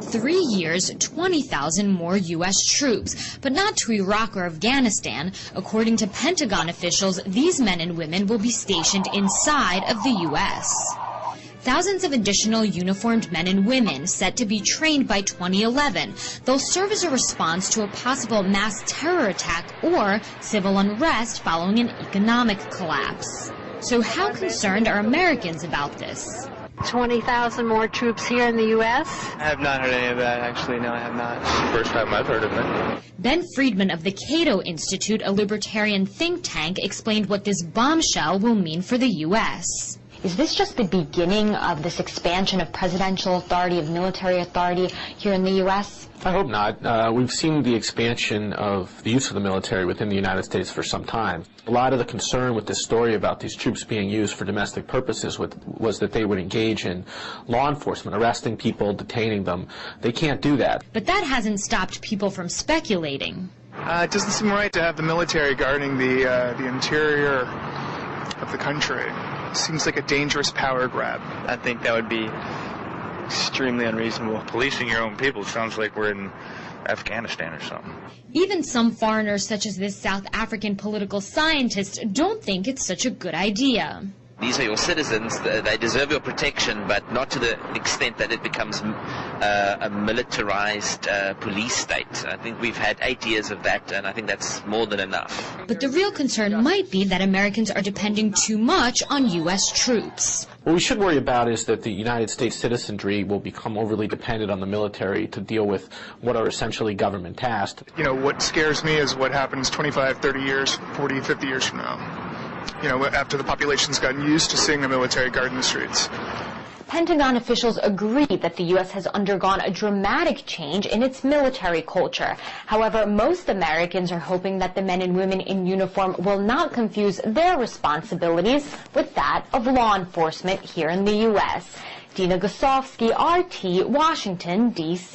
3 years, 20,000 more U.S. troops, but not to Iraq or Afghanistan. According to Pentagon officials, these men and women will be stationed inside of the U.S. Thousands of additional uniformed men and women set to be trained by 2011. They'll serve as a response to a possible mass terror attack or civil unrest following an economic collapse. So how concerned are Americans about this? 20,000 more troops here in the U.S.? I have not heard any of that, actually. No, I have not. First time I've heard of it. Ben Friedman of the Cato Institute, a libertarian think tank, explained what this bombshell will mean for the U.S. Is this just the beginning of this expansion of presidential authority, of military authority here in the U.S.? I hope not. We've seen the expansion of the use of the military within the United States for some time. A lot of the concern with this story about these troops being used for domestic purposes was that they would engage in law enforcement, arresting people, detaining them. They can't do that. But that hasn't stopped people from speculating. It doesn't seem right to have the military guarding the interior of the country. It seems like a dangerous power grab. I think that would be extremely unreasonable. Policing your own people sounds like we're in Afghanistan or something. Even some foreigners, such as this South African political scientist, don't think it's such a good idea. These are your citizens. They deserve your protection, but not to the extent that it becomes a militarized police state. I think we've had 8 years of that, and I think that's more than enough. But the real concern might be that Americans are depending too much on U.S. troops. What we should worry about is that the United States citizenry will become overly dependent on the military to deal with what are essentially government tasks. You know, what scares me is what happens 25, 30 years, 40, 50 years from now. You know, after the population's gotten used to seeing the military guarding the streets. Pentagon officials agree that the U.S. has undergone a dramatic change in its military culture. However, most Americans are hoping that the men and women in uniform will not confuse their responsibilities with that of law enforcement here in the U.S. Dina Gosofsky, RT, Washington, D.C.